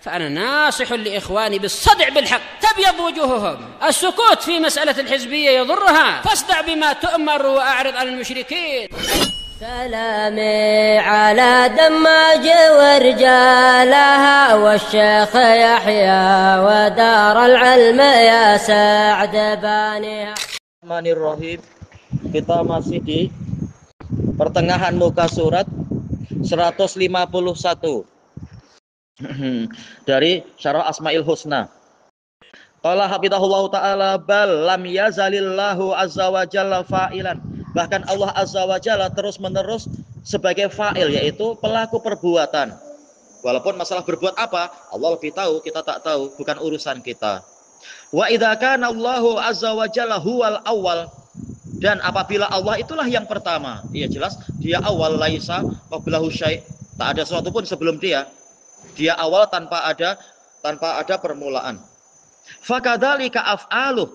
فأنا ناصح لإخواني بالصدع بالحق تبيض وجوههم. السكوت في مسألة الحزبية يضرها، فاصدع بما تؤمر وأعرض عن المشركين. سلامي على دماج ورجالها والشيخ يحيى ودار العلم يا سعد بانيها. Bismillahirrahmanirrahim. Kita masih di pertengahan muka surat 151 dari Syarah Asmaul Husna. Qala hafizahullahu ta'ala bal lam yazalillahu azza wa jalla fa'ilan. Bahkan Allah azza wa jalla terus menerus sebagai fa'il, yaitu pelaku perbuatan. Walaupun masalah berbuat apa Allah lebih tahu, kita tak tahu, bukan urusan kita. Wa idza kana Allahu azza wa jalla huwal awwal, dan apabila Allah itulah yang pertama, iya jelas dia awal, laisa qablahu syai', tak ada sesuatu pun sebelum dia awal tanpa ada permulaan. Fakadzalika af'aluh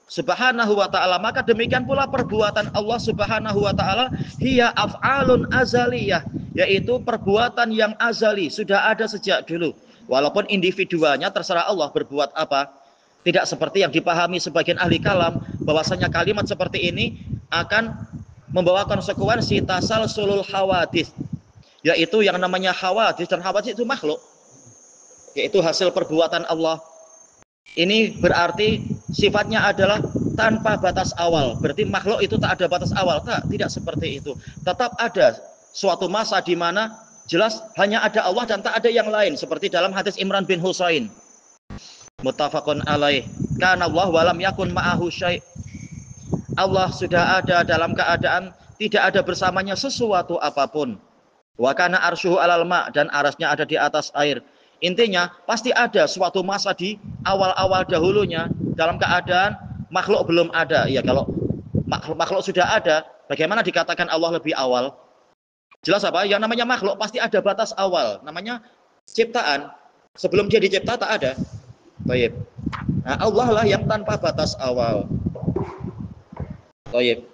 subhanahu wa ta'ala, maka demikian pula perbuatan Allah subhanahu wa ta'ala hiya af'alun azaliyah, yaitu perbuatan yang azali, sudah ada sejak dulu. Walaupun individualnya terserah Allah berbuat apa. Tidak seperti yang dipahami sebagian ahli kalam, bahwasanya kalimat seperti ini akan membawa konsekuensi tasalsulul hawadits, yaitu yang namanya hawadits, dan hawadits itu makhluk, yaitu hasil perbuatan Allah. Ini berarti sifatnya adalah tanpa batas awal. Berarti makhluk itu tak ada batas awal. Tidak seperti itu. Tetap ada suatu masa di mana jelas hanya ada Allah dan tak ada yang lain. Seperti dalam hadis Imran bin Husain, muttafaqun alaih, kana Allah wa lam yakun ma'ahu syai'. Allah sudah ada dalam keadaan tidak ada bersamanya sesuatu apapun. Wa kana arsyuhu alal ma', dan arasnya ada di atas air. Intinya pasti ada suatu masa di awal-awal dahulunya dalam keadaan makhluk belum ada. Ya, kalau makhluk sudah ada, bagaimana dikatakan Allah lebih awal? Jelas apa? Yang namanya makhluk pasti ada batas awal. Namanya ciptaan. Sebelum dia dicipta tak ada. Baik. Nah, Allah lah yang tanpa batas awal. Baik.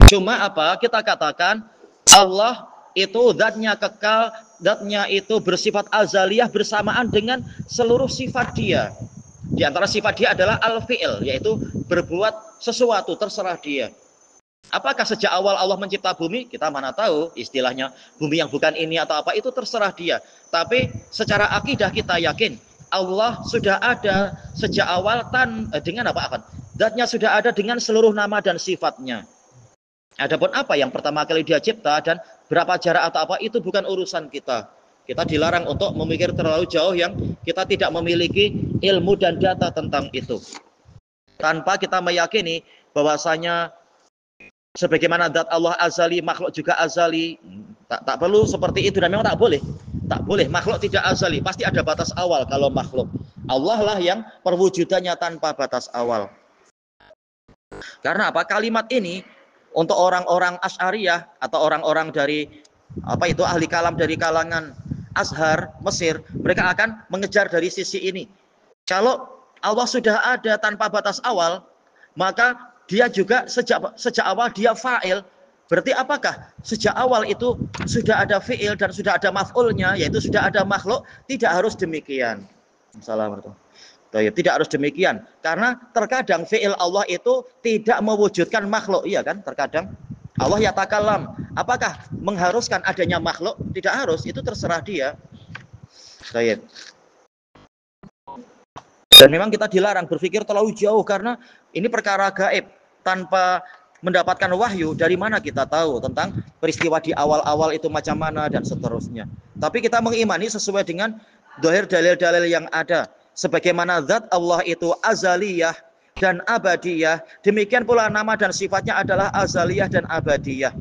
Cuma apa? Kita katakan Allah itu zatnya kekal, zatnya itu bersifat azaliyah bersamaan dengan seluruh sifat dia. Di antara sifat dia adalah al-fi'il, yaitu berbuat sesuatu, terserah dia. Apakah sejak awal Allah mencipta bumi? Kita mana tahu, istilahnya bumi yang bukan ini atau apa, itu terserah dia. Tapi secara akidah kita yakin Allah sudah ada sejak awal dengan apa akan? Zatnya sudah ada dengan seluruh nama dan sifatnya. Adapun apa yang pertama kali dia cipta dan berapa jarak atau apa, itu bukan urusan kita. Kita dilarang untuk memikir terlalu jauh yang kita tidak memiliki ilmu dan data tentang itu. Tanpa kita meyakini bahwasanya sebagaimana zat Allah azali, makhluk juga azali. Tak perlu seperti itu, dan memang tak boleh. Tak boleh, makhluk tidak azali, pasti ada batas awal kalau makhluk. Allah lah yang perwujudannya tanpa batas awal. Karena apa? Kalimat ini untuk orang-orang Asy'ariyah atau orang-orang dari ahli kalam dari kalangan Azhar Mesir, mereka akan mengejar dari sisi ini. Kalau Allah sudah ada tanpa batas awal, maka dia juga sejak awal dia fa'il. Berarti apakah sejak awal itu sudah ada fi'il dan sudah ada maf'ulnya, yaitu sudah ada makhluk? Tidak harus demikian. Assalamualaikum. Tidak harus demikian, karena terkadang fi'il Allah itu tidak mewujudkan makhluk, iya kan? Terkadang Allah yatakallam, apakah mengharuskan adanya makhluk? Tidak harus, itu terserah dia. Baik. Dan memang kita dilarang berpikir terlalu jauh, karena ini perkara gaib. Tanpa mendapatkan wahyu, dari mana kita tahu tentang peristiwa di awal-awal itu macam mana dan seterusnya. Tapi kita mengimani sesuai dengan zahir dalil-dalil yang ada. Sebagaimana zat Allah itu azaliyah dan abadiyah, demikian pula nama dan sifatnya adalah azaliyah dan abadiyah.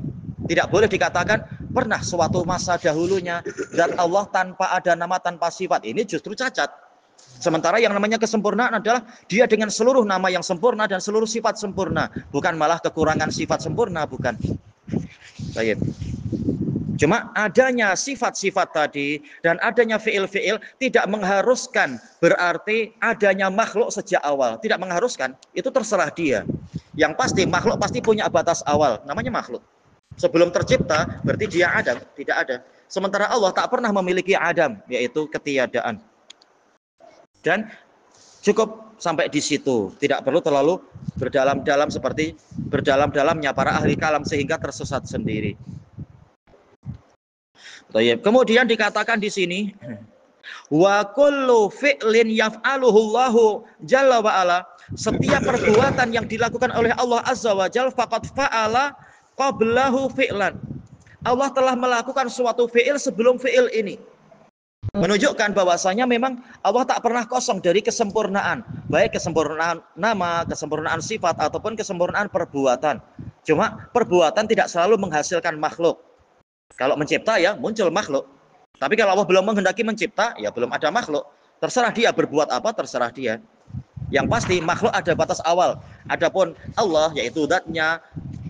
Tidak boleh dikatakan pernah suatu masa dahulunya zat Allah tanpa ada nama, tanpa sifat. Ini justru cacat. Sementara yang namanya kesempurnaan adalah dia dengan seluruh nama yang sempurna dan seluruh sifat sempurna, bukan malah kekurangan sifat sempurna, bukan. Baik. Cuma adanya sifat-sifat tadi dan adanya fi'il-fi'il tidak mengharuskan berarti adanya makhluk sejak awal. Tidak mengharuskan, itu terserah dia. Yang pasti makhluk pasti punya batas awal, namanya makhluk. Sebelum tercipta berarti dia adam, tidak ada. Sementara Allah tak pernah memiliki adam, yaitu ketiadaan. Dan cukup sampai di situ, tidak perlu terlalu berdalam-dalam seperti berdalam-dalamnya para ahli kalam sehingga tersesat sendiri. Kemudian dikatakan di sini, wa kullu fi'lin yaf'aluhu Allahu jalla wa ala, setiap perbuatan yang dilakukan oleh Allah azza wa jalla faqad fa'ala qablahu fi'lan. Allah telah melakukan suatu fi'il sebelum fi'il ini. Menunjukkan bahwasanya memang Allah tak pernah kosong dari kesempurnaan, baik kesempurnaan nama, kesempurnaan sifat ataupun kesempurnaan perbuatan. Cuma perbuatan tidak selalu menghasilkan makhluk. Kalau mencipta ya muncul makhluk. Tapi kalau Allah belum menghendaki mencipta, ya belum ada makhluk. Terserah dia berbuat apa, terserah dia. Yang pasti makhluk ada batas awal. Adapun Allah, yaitu zatnya,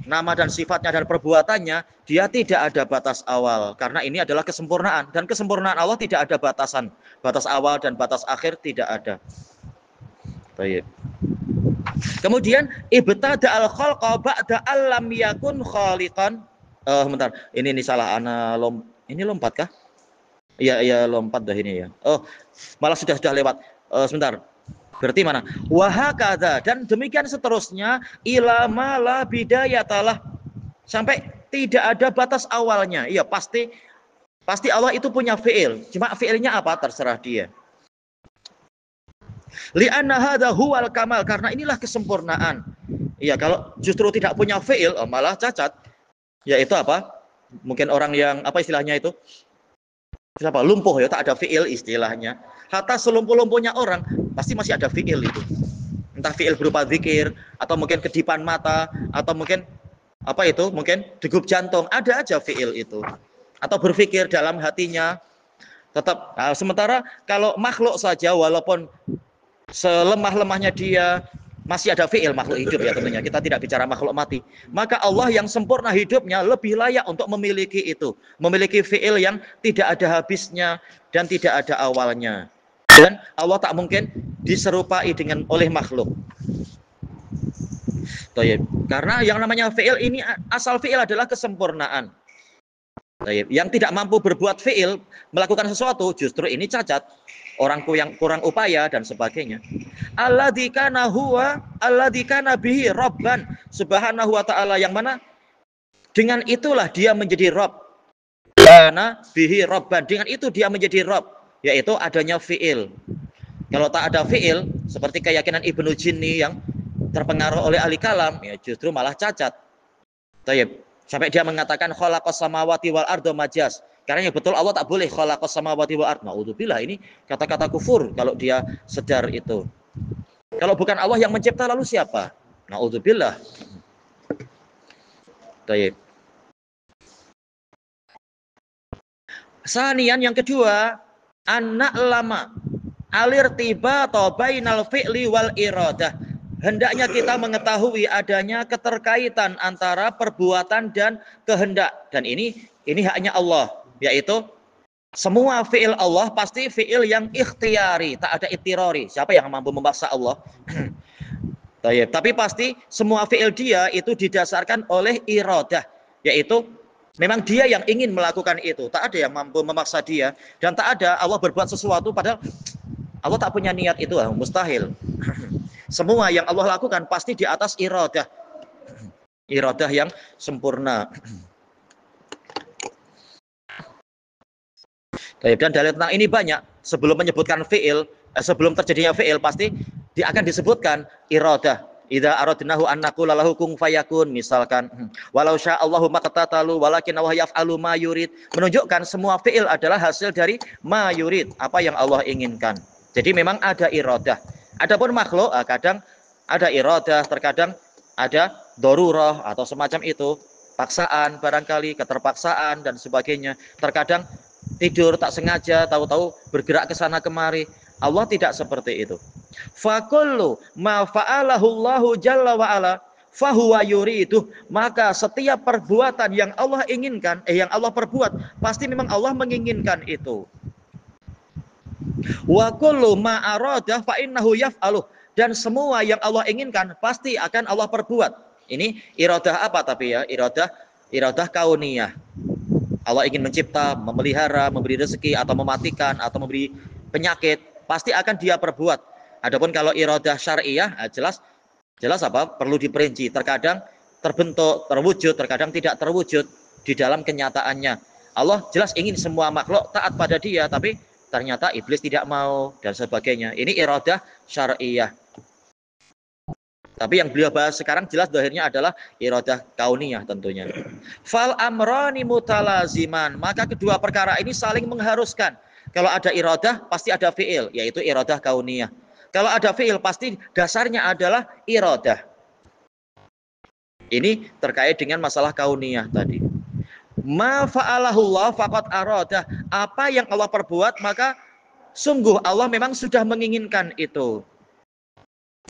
nama dan sifatnya dan perbuatannya, dia tidak ada batas awal. Karena ini adalah kesempurnaan. Dan kesempurnaan Allah tidak ada batasan. Batas awal dan batas akhir tidak ada. Baik. Kemudian ibtada al-khalqa ba'da allam yakun khaliqan. Bentar, ini salah, ini lompat kah? Iya lompat dah ini ya. Oh, malah sudah lewat. Sebentar. Berarti mana? Wahakadha, dan demikian seterusnya ila ma la bidayatalah, sampai tidak ada batas awalnya. Iya, pasti Allah itu punya fi'il. Cuma fi'ilnya apa? Terserah dia. Li'anna hadza huwal kamal, karena inilah kesempurnaan. Iya, kalau justru tidak punya fi'il, malah cacat. Yaitu apa? Mungkin orang yang apa istilahnya itu? Siapa? Lumpuh ya, tak ada fi'il istilahnya. Hatta selumpuh-lumpuhnya orang pasti masih ada fi'il itu. Entah fi'il berupa zikir, atau mungkin kedipan mata, atau mungkin apa itu? Mungkin degup jantung, ada aja fi'il itu. Atau berpikir dalam hatinya. Tetap. Nah, sementara kalau makhluk saja, walaupun selemah-lemahnya dia, masih ada fi'il makhluk hidup ya tentunya. Kita tidak bicara makhluk mati. Maka Allah yang sempurna hidupnya lebih layak untuk memiliki itu. Memiliki fi'il yang tidak ada habisnya dan tidak ada awalnya. Dan Allah tak mungkin diserupai oleh makhluk. Karena yang namanya fi'il ini, asal fi'il adalah kesempurnaan. Yang tidak mampu berbuat fi'il, melakukan sesuatu, justru ini cacat. Orang yang kurang upaya dan sebagainya. Alladzi kana bihi rabban subhanahu wa ta'ala, yang mana dengan itulah dia menjadi Rabb. Kana bihi rabban, dengan itu dia menjadi Rabb, yaitu adanya fi'il. Kalau tak ada fi'il, seperti keyakinan Ibnu Jinni yang terpengaruh oleh ahli kalam, ya justru malah cacat. Sampai dia mengatakan khalaqas samawati wal arda majaz. Karena yang betul Allah tak boleh khalaqas samawati wal ard. Naudzubillah, ini kata-kata kufur kalau dia sedar itu. Kalau bukan Allah yang mencipta, lalu siapa? Naudzubillah. Baik. Sanian yang kedua, anak lama alirtibata bainal fi'li wal iradah. Hendaknya kita mengetahui adanya keterkaitan antara perbuatan dan kehendak. Dan ini haknya Allah. Yaitu semua fi'il Allah pasti fi'il yang ikhtiari, tak ada itirori. Siapa yang mampu memaksa Allah? Tapi pasti semua fi'il dia itu didasarkan oleh iradah, yaitu memang dia yang ingin melakukan itu. Tak ada yang mampu memaksa dia, dan tak ada Allah berbuat sesuatu padahal Allah tak punya niat itu, mustahil. Semua yang Allah lakukan pasti di atas iradah yang sempurna. Dan dalil tentang ini banyak. Sebelum menyebutkan fi'il, sebelum terjadinya fi'il, pasti dia akan disebutkan iradah. Idza aradnahu an naqula lahu kun fayakun, misalkan walau sya'allahu maqtatalu walakin Allah yaf'alu ma yurid, menunjukkan semua fi'il adalah hasil dari ma yurid, apa yang Allah inginkan. Jadi memang ada iradah. Adapun makhluk kadang ada iradah, terkadang ada darurah atau semacam itu, paksaan barangkali, keterpaksaan dan sebagainya. Terkadang tidur tak sengaja, tahu-tahu bergerak ke sana kemari. Allah tidak seperti itu. Fakullu ma fa'alahu Allahu jalla wa ala fahuwa yuridu, maka setiap perbuatan yang Allah inginkan, yang Allah perbuat, pasti memang Allah menginginkan itu. Wa kullu ma arada fa innahu yaf'aluh, dan semua yang Allah inginkan pasti akan Allah perbuat. Ini iradah apa tapi ya? Iradah kauniyah. Allah ingin mencipta, memelihara, memberi rezeki, atau mematikan, atau memberi penyakit. pasti akan dia perbuat. Adapun kalau iradah syariah, jelas apa? Perlu diperinci. Terkadang terbentuk, terwujud, terkadang tidak terwujud di dalam kenyataannya. Allah jelas ingin semua makhluk taat pada dia, tapi ternyata iblis tidak mau dan sebagainya. Ini iradah syariah. Tapi yang beliau bahas sekarang jelas dohirnya adalah iradah kauniyah tentunya. Fal amrani mutalaziman, maka kedua perkara ini saling mengharuskan. Kalau ada iradah pasti ada fi'il, yaitu iradah kauniyah. Kalau ada fi'il pasti dasarnya adalah iradah. Ini terkait dengan masalah kauniyah tadi. Ma fa'alahullah faqad arada, apa yang Allah perbuat maka sungguh Allah memang sudah menginginkan itu.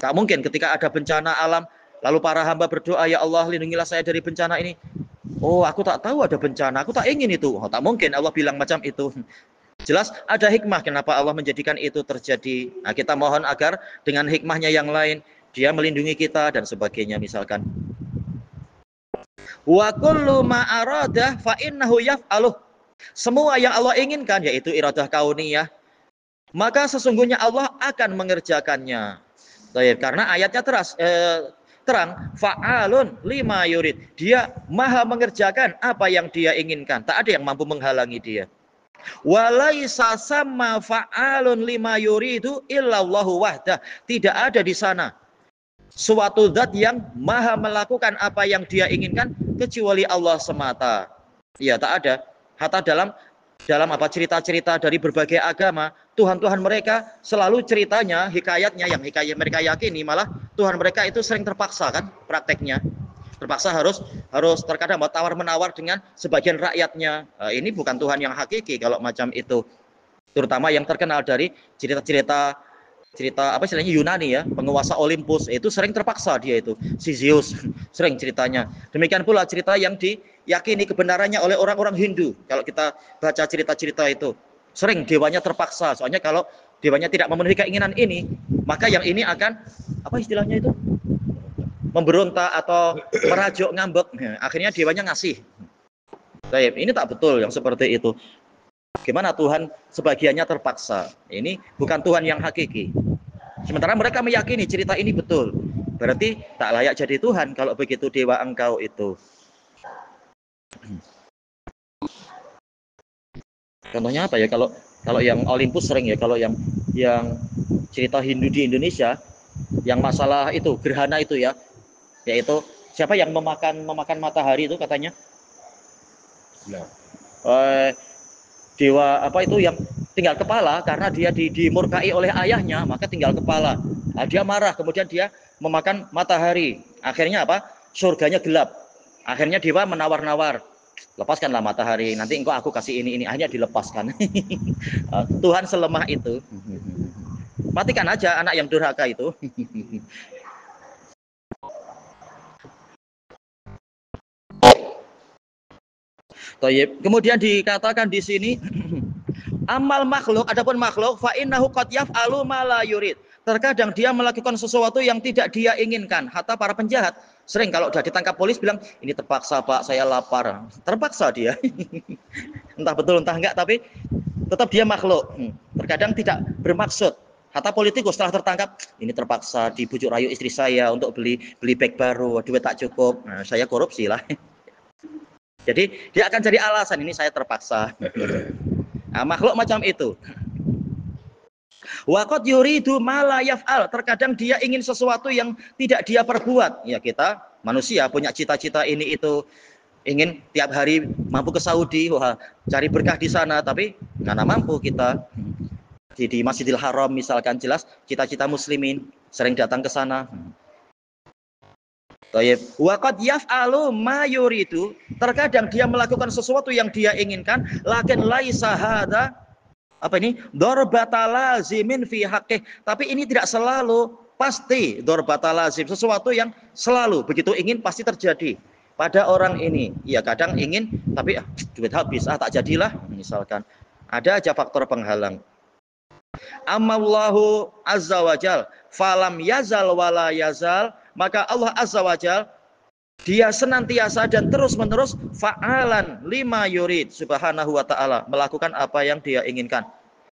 Tak mungkin ketika ada bencana alam, lalu para hamba berdoa, ya Allah lindungilah saya dari bencana ini. Oh, aku tak tahu ada bencana, aku tak ingin itu. Oh, tak mungkin Allah bilang macam itu. Jelas ada hikmah kenapa Allah menjadikan itu terjadi. Nah, kita mohon agar dengan hikmahnya yang lain, dia melindungi kita dan sebagainya misalkan. Wa kullu ma arada fa innahu yaf'aluh. Semua yang Allah inginkan, yaitu iradah kauniyah, maka sesungguhnya Allah akan mengerjakannya. Karena ayatnya terang, fa'alun lima yurid. Dia maha mengerjakan apa yang dia inginkan. Tak ada yang mampu menghalangi dia. Walaisa sama fa'alun lima yuridu illallahu wahdah. Tidak ada di sana suatu zat yang maha melakukan apa yang dia inginkan kecuali Allah semata. Ya, tak ada. Hatta dalam apa cerita-cerita dari berbagai agama, Tuhan-Tuhan mereka selalu ceritanya, hikayatnya yang hikayat mereka yakini, malah Tuhan mereka itu sering terpaksa kan prakteknya. Terpaksa harus terkadang tawar-menawar dengan sebagian rakyatnya. Ini bukan Tuhan yang hakiki kalau macam itu. Terutama yang terkenal dari cerita apa istilahnya Yunani ya, penguasa Olympus itu sering terpaksa dia itu, si Zeus sering ceritanya. Demikian pula cerita yang diyakini kebenarannya oleh orang-orang Hindu. Kalau kita baca cerita-cerita itu, sering dewanya terpaksa. Soalnya kalau dewanya tidak memenuhi keinginan ini, maka yang ini akan apa istilahnya itu? Memberontak atau merajuk ngambek. Akhirnya dewanya ngasih. Baik, ini tak betul yang seperti itu. Gimana Tuhan sebagiannya terpaksa? Ini bukan Tuhan yang hakiki. Sementara mereka meyakini cerita ini betul. Berarti tak layak jadi Tuhan kalau begitu dewa engkau itu. Contohnya apa ya? Kalau yang Olympus sering ya, kalau yang cerita Hindu di Indonesia, yang masalah itu gerhana itu ya, yaitu siapa yang memakan matahari itu katanya? Dewa apa itu yang tinggal kepala, karena dia dimurkai oleh ayahnya, maka tinggal kepala. Nah, dia marah, kemudian dia memakan matahari. Akhirnya apa? Surganya gelap. Akhirnya dewa menawar-nawar, lepaskanlah matahari, nanti engkau aku kasih ini. Akhirnya dilepaskan. Tuhan selemah itu. Matikan aja anak yang durhaka itu. Kemudian dikatakan di sini amal makhluk, adapun makhluk fa innahu qad yaf'alu ma la yurid. Terkadang dia melakukan sesuatu yang tidak dia inginkan. Hatta para penjahat sering kalau sudah ditangkap polis bilang, ini terpaksa Pak, saya lapar. Terpaksa dia. Entah betul entah enggak, tapi tetap dia makhluk. Terkadang tidak bermaksud. Hatta politikus setelah tertangkap, ini terpaksa dibujuk rayu istri saya untuk beli bag baru, duit tak cukup. Nah, saya korupsi lah. Jadi dia akan cari alasan, ini saya terpaksa. Nah, makhluk macam itu. Waqad yuridu ma la yaf'al. Terkadang dia ingin sesuatu yang tidak dia perbuat. Ya, kita manusia punya cita-cita ini itu, ingin tiap hari mampu ke Saudi, wah, cari berkah di sana, tapi karena mampu kita di Masjidil Haram misalkan, jelas cita-cita muslimin sering datang ke sana. Waqad yaf'alu ma yuridu. Terkadang dia melakukan sesuatu yang dia inginkan, lakin laisa hadza apa ini? Darbata lazimin fi haqqih. Tapi ini tidak selalu pasti darbata lazim, sesuatu yang selalu begitu ingin pasti terjadi pada orang ini. Ya kadang ingin tapi duit habis, tak jadilah misalkan. Ada aja faktor penghalang. Amallahu azza wajal falam yazal wala yazal. Maka Allah azza wajal dia senantiasa dan terus-menerus fa'alan lima yurid subhanahu wa ta'ala, melakukan apa yang dia inginkan.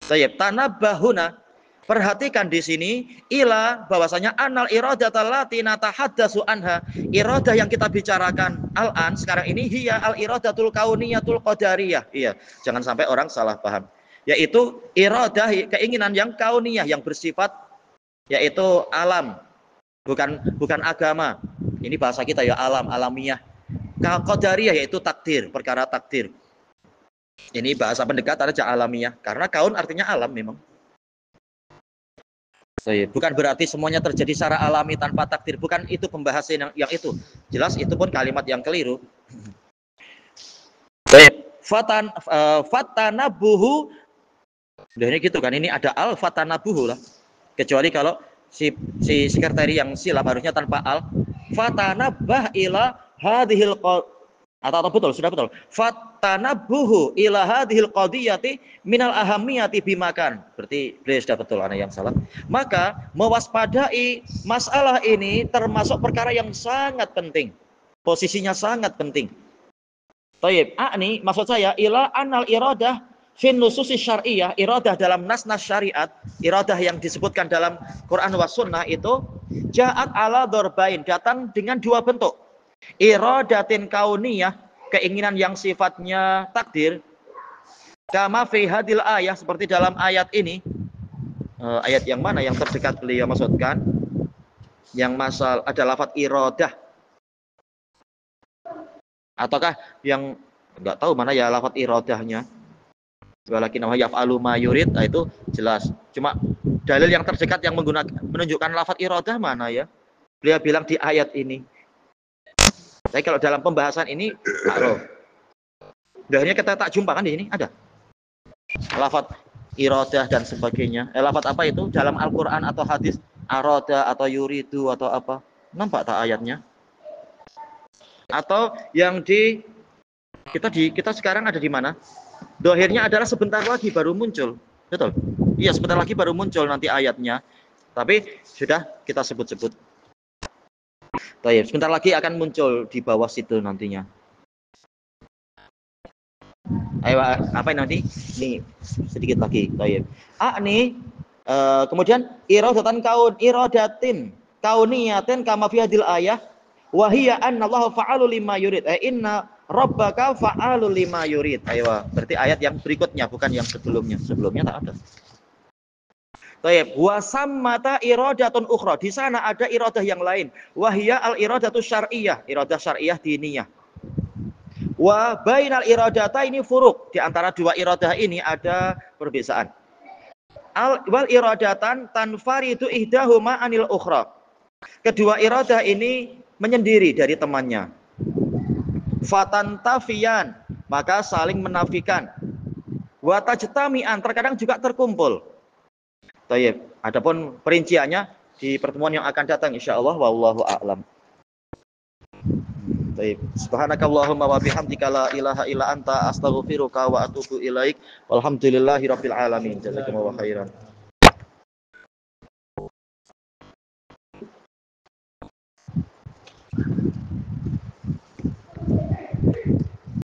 Tayyib, tanabbahuna, Perhatikan di sini ila bahwasanya anal iradata allati natahaddatsu anha. Iradah yang kita bicarakan al-an sekarang ini hiya al iradatul kauniyatul qadariyah. Iya, jangan sampai orang salah paham. Yaitu iradah keinginan yang kauniyah yang bersifat yaitu alam, bukan agama. Ini bahasa kita ya alam, alamiah. Qadariyah yaitu takdir, perkara takdir. Ini bahasa pendekatan aja alamiah karena kaun artinya alam memang. Bukan berarti semuanya terjadi secara alami tanpa takdir. Bukan itu pembahasan yang itu. Jelas itu pun kalimat yang keliru. Fatanabuhu. Udah ini gitu kan. Ini ada al fatanabuhu lah. Kecuali kalau si sekretari yang silap harusnya tanpa al. Fatanabah ila hadhil atau betul, sudah betul. Fatanabuhu ila hadhil qadiyati minal ahamiyati bimakan. Berarti beliau sudah betul, ana yang salah. Maka mewaspadai masalah ini termasuk perkara yang sangat penting. Posisinya sangat penting. Thayyib, a'ni maksud saya ila anal iradah fin nususi syar'iyyah, iradah dalam nas-nas syariat, iradah yang disebutkan dalam Quran was sunnah itu ja'at ala dzarbain, datang dengan dua bentuk. Iradatin kauniyah, keinginan yang sifatnya takdir, kama fi hadil ayah, seperti dalam ayat ini. Ayat yang mana yang terdekat beliau maksudkan? Yang masal ada lafaz iradah. Ataukah yang enggak tahu mana ya lafaz iradahnya? Walakin yaf'alu ma yurid, itu jelas. Cuma dalil yang terdekat yang menunjukkan lafaz iradah mana ya? Beliau bilang di ayat ini. Tapi kalau dalam pembahasan ini, akhirnya kita tak jumpa kan di sini ada lafaz iradah dan sebagainya. Lafaz apa itu dalam Al-Quran atau hadis? Arada atau yuridu atau apa? Nampak tak ayatnya? Atau yang kita sekarang ada di mana? Dohirnya adalah sebentar lagi baru muncul, betul? Iya, sebentar lagi baru muncul nanti ayatnya. Tapi sudah kita sebut-sebut. Baik, sebentar lagi akan muncul di bawah situ nantinya. Ayo, apa ini nanti? Ini sedikit lagi. Baik. Nih, kemudian iradatan iradatin kauniyatin kama fi hadil ayah wa hiya annallaha fa'alu lima yurid. Inna rabbaka fa'alu lima yurid. Ayo, berarti ayat yang berikutnya bukan yang sebelumnya. Sebelumnya tak ada. Baik, wa sammata iradatun ukhra. Di sana ada iradah yang lain. Wahia al iradatu syar'iyyah, iradah syar'iyyah diniyah. Wa bainal iradata ini furuk. Di antara dua iradah ini ada perbedaan. Wal iradatan tanfaridu ihdahuma anil ukhra. Kedua iradah ini menyendiri dari temannya. Fatantafiyan, maka saling menafikan. Wa tajtami'an, terkadang juga terkumpul. Tayyib. Adapun perinciannya di pertemuan yang akan datang insyaallah, wallahu a'lam. Tayyib. Subhanakallahumma wa bihamdika la ilaha illa anta astaghfiruka wa atubu ilaik. Walhamdulillahirabbil alamin. Jazakumullahu khairan.